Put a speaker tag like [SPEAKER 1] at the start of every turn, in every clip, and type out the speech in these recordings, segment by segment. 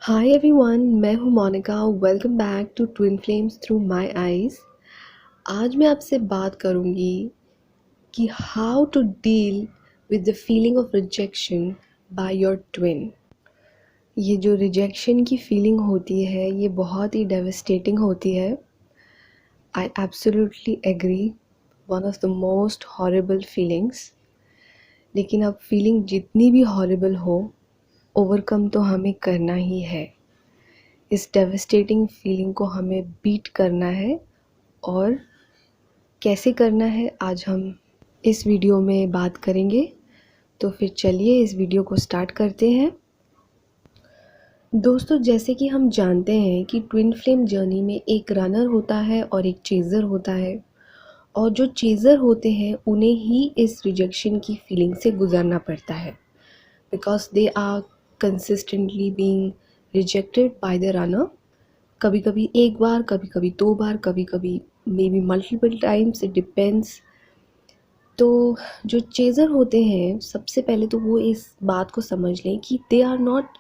[SPEAKER 1] हाय everyone, मैं हूँ Monika. Welcome back to twin flames through my eyes. आज मैं आपसे बात करूँगी कि how to deal with the feeling of rejection by your twin. ये जो रिजेक्शन की फीलिंग होती है ये बहुत ही डेवस्टेटिंग होती है। I absolutely agree, one of the most horrible feelings. लेकिन अब फीलिंग जितनी भी हॉरिबल हो, ओवरकम तो हमें करना ही है। इस डेवस्टेटिंग फीलिंग को हमें बीट करना है, और कैसे करना है आज हम इस वीडियो में बात करेंगे। तो फिर चलिए इस वीडियो को स्टार्ट करते हैं। दोस्तों, जैसे कि हम जानते हैं कि ट्विन फ्लेम जर्नी में एक रनर होता है और एक चेज़र होता है, और जो चेज़र होते हैं उन्हें ही इस रिजेक्शन की फीलिंग से गुजरना पड़ता है, because they are consistently being rejected by the runner. कभी कभी एक बार, कभी कभी दो बार, कभी कभी may be multiple times, it depends. तो जो चेज़र होते हैं, सबसे पहले तो वो इस बात को समझ लें कि they are not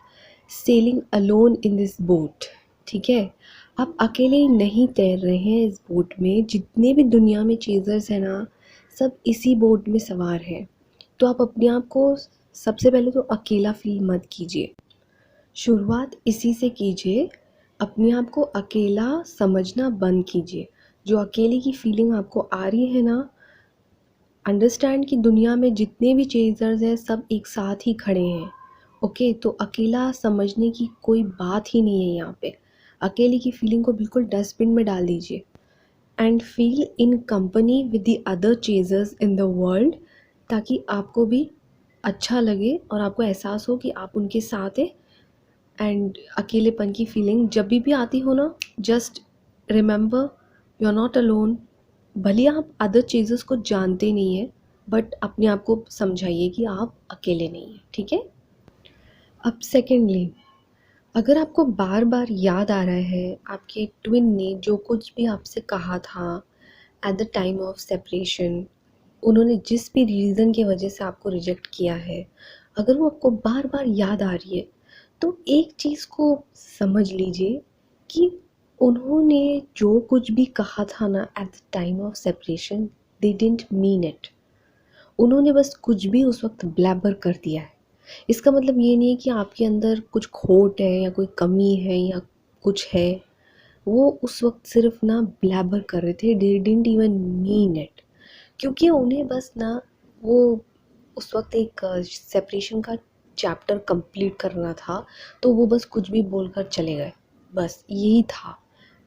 [SPEAKER 1] sailing alone in this boat. ठीक है, आप अकेले नहीं तैर रहे हैं इस बोट में। जितने भी दुनिया में चेज़र्स हैं ना, सब इसी बोट में सवार हैं। तो आप अपने आप को सबसे पहले तो अकेला फील मत कीजिए। शुरुआत इसी से कीजिए। अपने आप को अकेला समझना बंद कीजिए। जो अकेले की फीलिंग आपको आ रही है ना, अंडरस्टैंड कि दुनिया में जितने भी चेज़र्स हैं सब एक साथ ही खड़े हैं। ओके, तो अकेला समझने की कोई बात ही नहीं है यहाँ पे। अकेले की फीलिंग को बिल्कुल डस्टबिन में डाल दीजिए and feel in company with the other chasers in the world, ताकि आपको भी अच्छा लगे और आपको एहसास हो कि आप उनके साथ हैं। एंड अकेलेपन की फीलिंग जब भी आती हो ना, just remember you are not alone. भले आप अदर चीज़ेस को जानते नहीं हैं, बट अपने आप को समझाइए कि आप अकेले नहीं हैं। ठीक है। अब सेकेंडली, अगर आपको बार बार याद आ रहा है आपके ट्विन ने जो कुछ भी आपसे कहा था eight the time of separation, उन्होंने जिस भी रीज़न की वजह से आपको रिजेक्ट किया है, अगर वो आपको बार बार याद आ रही है, तो एक चीज़ को समझ लीजिए कि उन्होंने जो कुछ भी कहा था ना eight the time of separation, they didn't mean it. उन्होंने बस कुछ भी उस वक्त ब्लैबर कर दिया है। इसका मतलब ये नहीं है कि आपके अंदर कुछ खोट है या कोई कमी है या कुछ है। वो उस वक्त सिर्फ ना ब्लैबर कर रहे थे, दे डिडंट इवन मीन इट। क्योंकि उन्हें बस ना वो उस वक्त एक सेपरेशन का चैप्टर कंप्लीट करना था, तो वो बस कुछ भी बोलकर चले गए। बस यही था।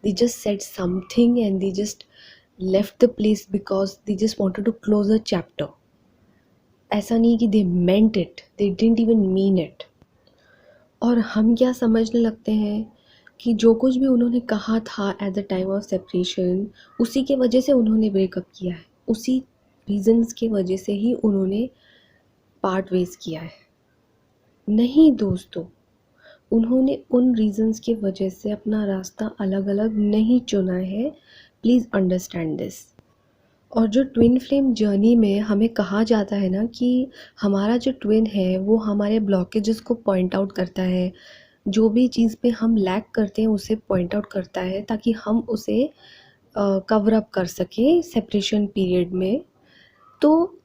[SPEAKER 1] They just said something and they just left the place because they just wanted to close a chapter. ऐसा नहीं कि they meant it, they didn't even mean it. और हम क्या समझने लगते हैं कि जो कुछ भी उन्होंने कहा था eight the time of separation, उसी के वजह से उन्होंने ब्रेकअप किया है, उसी रीजंस के वजह से ही उन्होंने पार्ट वेज किया है। नहीं दोस्तों, उन्होंने उन रीजंस की वजह से अपना रास्ता अलग अलग नहीं चुना है। Please understand this. और जो ट्विन फ्लेम जर्नी में हमें कहा जाता है ना कि हमारा जो ट्विन है वो हमारे ब्लॉकेजेस को पॉइंट आउट करता है, जो भी चीज़ पे हम लैक करते हैं उसे पॉइंट आउट करता है, ताकि हम उसे कवर अप कर सकें सेपरेशन पीरियड में। तो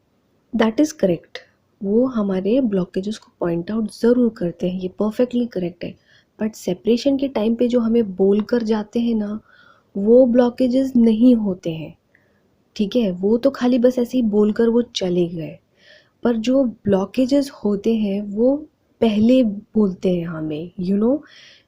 [SPEAKER 1] दैट इज़ करेक्ट। वो हमारे ब्लॉकेजेस को पॉइंट आउट ज़रूर करते हैं, ये परफेक्टली करेक्ट है। बट सेपरेशन के टाइम पे जो हमें बोल कर जाते हैं ना, वो ब्लॉकेजेस नहीं होते हैं। ठीक है, वो तो खाली बस ऐसे ही बोलकर वो चले गए। पर जो ब्लॉकेजेस होते हैं वो पहले बोलते हैं हमें,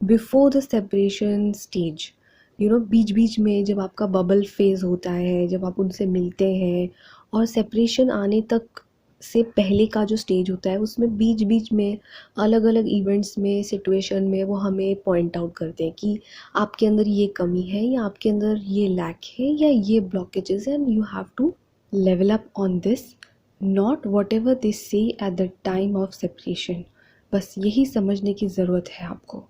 [SPEAKER 1] बिफोर द सेपरेशन स्टेज। बीच बीच में जब आपका बबल फेज होता है, जब आप उनसे मिलते हैं, और सेपरेशन आने तक से पहले का जो स्टेज होता है, उसमें बीच बीच में अलग अलग इवेंट्स में, सिचुएशन में वो हमें पॉइंट आउट करते हैं कि आपके अंदर ये कमी है, या आपके अंदर ये लैक है, या ये ब्लॉकेजेस है, and you have to level up on this, not whatever they say at the time of separation. बस यही समझने की ज़रूरत है आपको।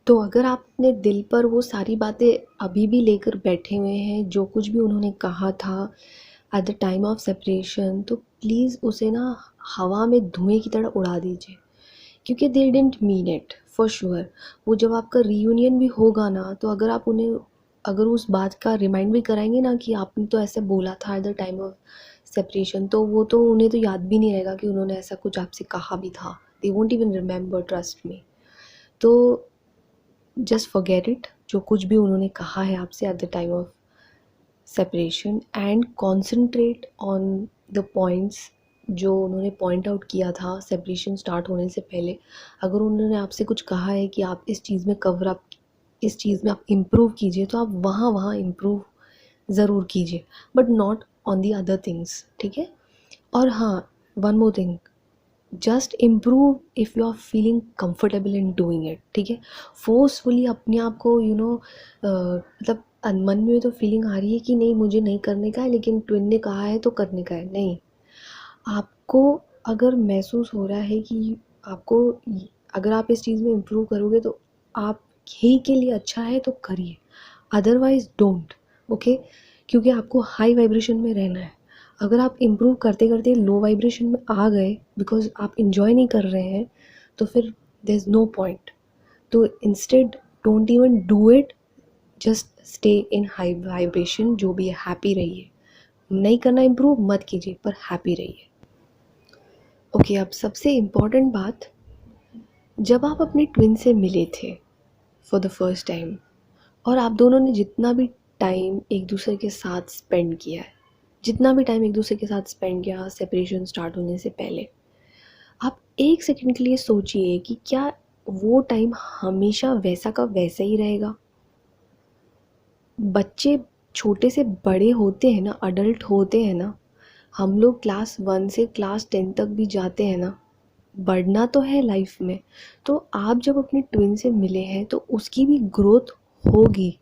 [SPEAKER 1] तो अगर आप अपने दिल पर वो सारी बातें अभी भी लेकर बैठे हुए हैं, जो कुछ भी उन्होंने कहा था eight the time of separation, तो प्लीज़ उसे ना हवा में धुएं की तरह उड़ा दीजिए। क्योंकि they didn't mean it for sure. वो जब आपका रीयूनियन भी होगा ना, तो अगर आप उन्हें अगर उस बात का रिमाइंड भी कराएंगे ना कि आपने तो ऐसे बोला था eight the time of separation, तो वो तो उन्हें तो याद भी नहीं रहेगा कि उन्होंने ऐसा कुछ आपसे कहा भी था। दे won't even remember, trust me. तो जस्ट फॉरगेट इट, जो कुछ भी उन्होंने कहा है आपसे eight the time of separation, and concentrate on the points जो उन्होंने पॉइंट आउट किया था सेपरेशन स्टार्ट होने से पहले। अगर उन्होंने आपसे कुछ कहा है कि आप इस चीज़ में कवर अप, इस चीज़ में आप इम्प्रूव कीजिए, तो आप वहाँ इम्प्रूव ज़रूर कीजिए, but not on the other things, ठीक है। और हाँ, one more thing, just improve if you are feeling comfortable in doing it, ठीक है। फोर्सफुली अपने आप को मतलब मन में तो फीलिंग आ रही है कि नहीं मुझे नहीं करने का है, लेकिन ट्विन ने कहा है तो करने का है, नहीं। आपको अगर महसूस हो रहा है कि आपको अगर आप इस चीज़ में इम्प्रूव करोगे तो आप ही के लिए अच्छा है, तो करिए, अदरवाइज डोंट, ओके। क्योंकि आपको हाई वाइब्रेशन में रहना है। अगर आप इम्प्रूव करते करते लो वाइब्रेशन में आ गए बिकॉज आप इंजॉय नहीं कर रहे हैं, तो फिर देयर इज़ नो पॉइंट। तो instead don't even do it, just stay in high vibration, जो भी है हैप्पी रहिए। नहीं करना इम्प्रूव मत कीजिए, पर हैप्पी रहिए, ओके। अब सबसे इम्पॉर्टेंट बात, जब आप अपने ट्विन से मिले थे फॉर द फर्स्ट टाइम, और आप दोनों ने जितना भी टाइम एक दूसरे के साथ स्पेंड किया है, जितना भी टाइम एक दूसरे के साथ स्पेंड किया सेपरेशन स्टार्ट होने से पहले, आप एक सेकंड के लिए सोचिए कि क्या वो टाइम हमेशा वैसा का वैसा ही रहेगा। बच्चे छोटे से बड़े होते हैं ना, अडल्ट होते हैं ना, हम लोग क्लास 1 से क्लास 10 तक भी जाते हैं ना, बढ़ना तो है लाइफ में। तो आप जब अपने ट्विन से मिले हैं तो उसकी भी ग्रोथ होगी।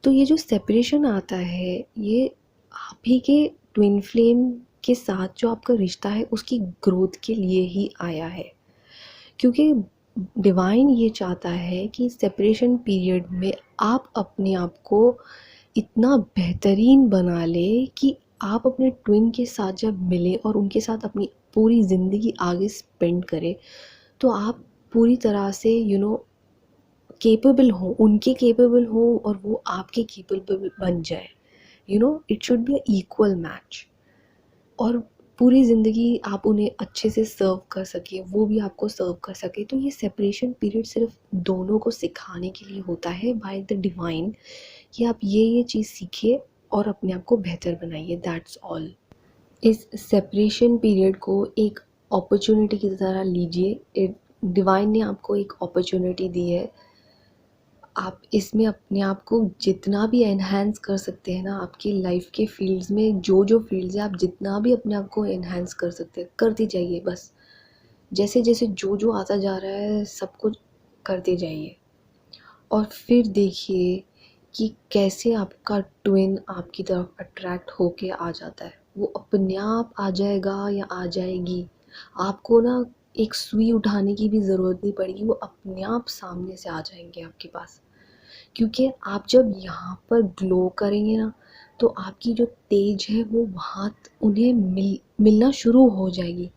[SPEAKER 1] तो ये जो सेपरेशन आता है, ये आप ही के ट्विन फ्लेम के साथ जो आपका रिश्ता है उसकी ग्रोथ के लिए ही आया है। क्योंकि डिवाइन ये चाहता है कि सेपरेशन पीरियड में आप अपने आप को इतना बेहतरीन बना ले कि आप अपने ट्विन के साथ जब मिले और उनके साथ अपनी पूरी ज़िंदगी आगे स्पेंड करें, तो आप पूरी तरह से केपेबल हो, उनके केपेबल हो और वो आपके केपेबल बन जाए। It should be a equal match, और पूरी ज़िंदगी आप उन्हें अच्छे से सर्व कर सके, वो भी आपको सर्व कर सके। तो ये सेपरेशन पीरियड सिर्फ दोनों को सिखाने के लिए होता है बाय द डिवाइन, कि आप ये चीज़ सीखिए और अपने आप को बेहतर बनाइए, दैट्स ऑल। इस सेपरेशन पीरियड को एक अपॉर्चुनिटी की तरह लीजिए। डिवाइन ने आपको एक अपॉर्चुनिटी दी है, आप इसमें अपने आप को जितना भी एनहांस कर सकते हैं ना, आपकी लाइफ के फील्ड्स में जो फील्ड्स है, आप जितना भी अपने आप को एनहांस कर सकते हैं करते जाइए। बस जैसे जैसे जो आता जा रहा है सब कुछ करते जाइए, और फिर देखिए कि कैसे आपका ट्विन आपकी तरफ अट्रैक्ट होके आ जाता है। वो अपने आप आ जाएगा या आ जाएगी, आपको ना एक सुई उठाने की भी ज़रूरत नहीं पड़ेगी, वो अपने आप सामने से आ जाएंगे आपके पास। क्योंकि आप जब यहाँ पर ग्लो करेंगे ना, तो आपकी जो तेज है वो वहाँ उन्हें मिलना शुरू हो जाएगी।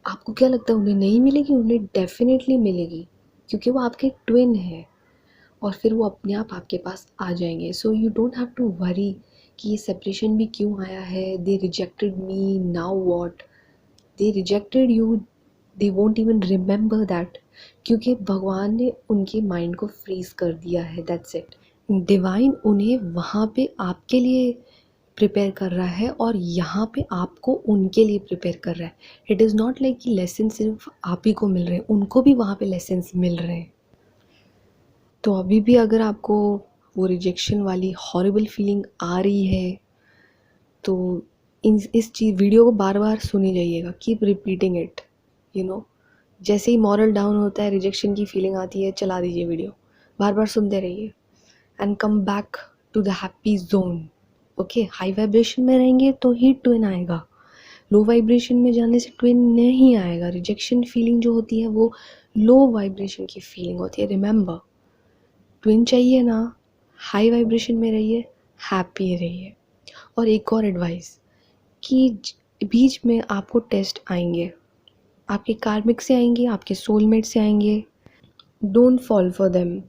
[SPEAKER 1] आपको क्या लगता है उन्हें नहीं मिलेगी? उन्हें डेफिनेटली मिलेगी, क्योंकि वो आपके ट्विन है, और फिर वो अपने आप आपके पास आ जाएंगे। So you don't have to worry कि ये सेपरेशन भी क्यों आया है, they rejected me, now what, they rejected you, they won't even remember that, क्योंकि भगवान ने उनके माइंड को फ्रीज कर दिया है, दैट्स इट। डिवाइन उन्हें वहाँ पे आपके लिए प्रिपेयर कर रहा है, और यहाँ पे आपको उनके लिए प्रिपेयर कर रहा है। इट इज़ नॉट लाइक कि लेसन सिर्फ आप ही को मिल रहे हैं, उनको भी वहाँ पे लेसन्स मिल रहे हैं। तो अभी भी अगर आपको वो रिजेक्शन वाली हॉरिबल फीलिंग आ रही है, तो इस चीज़ वीडियो को बार बार सुनी जाइएगा, कीप रिपीटिंग इट। जैसे ही मॉरल डाउन होता है, रिजेक्शन की फीलिंग आती है, चला दीजिए वीडियो, बार बार सुनते रहिए, and come back to the happy zone, okay. High vibration में रहेंगे तो ही ट्विन आएगा, लो वाइब्रेशन में जाने से ट्विन नहीं आएगा। रिजेक्शन फीलिंग जो होती है वो लो वाइब्रेशन की फीलिंग होती है। रिमेंबर, ट्विन चाहिए ना, हाई वाइब्रेशन में रहिए, हैप्पी रहिए। और एक और एडवाइस, कि बीच में आपको टेस्ट आएंगे, आपके कार्मिक से आएंगे, आपके सोलमेट से आएंगे। Don't fall for them.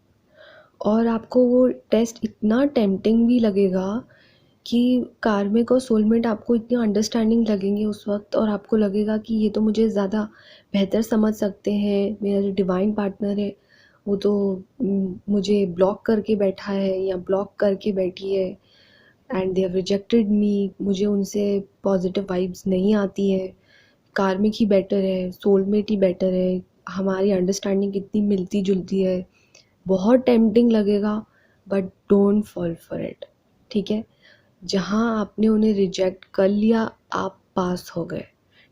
[SPEAKER 1] और आपको वो टेस्ट इतना टेम्पटिंग भी लगेगा कि कार्मिक और सोलमेट आपको इतनी अंडरस्टैंडिंग लगेंगे उस वक्त, और आपको लगेगा कि ये तो मुझे ज़्यादा बेहतर समझ सकते हैं। मेरा जो डिवाइन पार्टनर है वो तो मुझे ब्लॉक करके बैठा है या ब्लॉक करके बैठी है, एंड दे हैव रिजेक्टेड मी। मुझे उनसे पॉजिटिव वाइब्स नहीं आती है। कार्मिक ही बेटर है, सोलमेट ही बेटर है, हमारी अंडरस्टैंडिंग कितनी मिलती जुलती है। बहुत टेम्पटिंग लगेगा, but don't fall for it. ठीक है, जहाँ आपने उन्हें रिजेक्ट कर लिया, आप पास हो गए।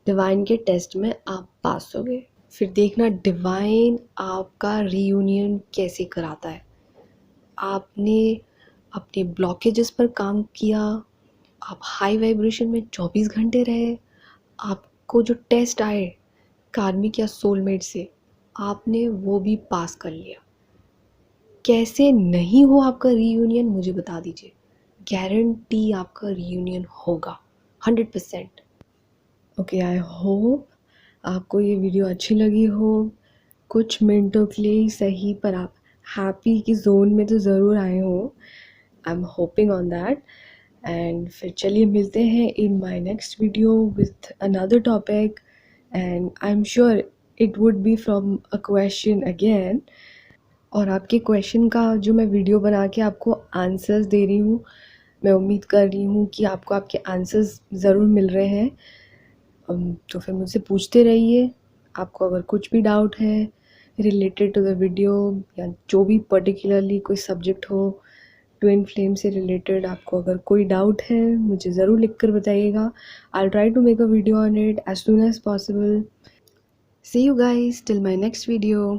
[SPEAKER 1] डिवाइन के टेस्ट में आप पास हो गए। फिर देखना डिवाइन आपका रीयूनियन कैसे कराता है। आपने अपने ब्लॉकेजेस पर काम किया, आप हाई वाइब्रेशन में 24 घंटे रहे, आपको जो टेस्ट आए कार्मिक या सोलमेट से, आपने वो भी पास कर लिया। कैसे नहीं हो आपका रीयूनियन, मुझे बता दीजिए। गारंटी आपका रीयूनियन होगा 100%। ओके, आई होप आपको ये वीडियो अच्छी लगी हो। कुछ मिनटों के लिए ही सही, पर आप हैप्पी की जोन में तो ज़रूर आए हो। I am hoping on that. And फिर चलिए मिलते हैं in my next video with another topic, and I am sure it would be from a question again. और आपके क्वेश्चन का जो मैं वीडियो बना के आपको आंसर्स दे रही हूँ, मैं उम्मीद कर रही हूँ कि आपको आपके आंसर्स ज़रूर मिल रहे हैं। तो फिर मुझसे पूछते रहिए। आपको अगर कुछ भी डाउट है रिलेटेड टू द वीडियो, या जो भी पर्टिकुलरली कोई सब्जेक्ट हो ट्विन फ्लेम से रिलेटेड, आपको अगर कोई डाउट है मुझे ज़रूर लिख कर बताइएगा। I try to make a video on it as soon as possible. See you guys till my next video.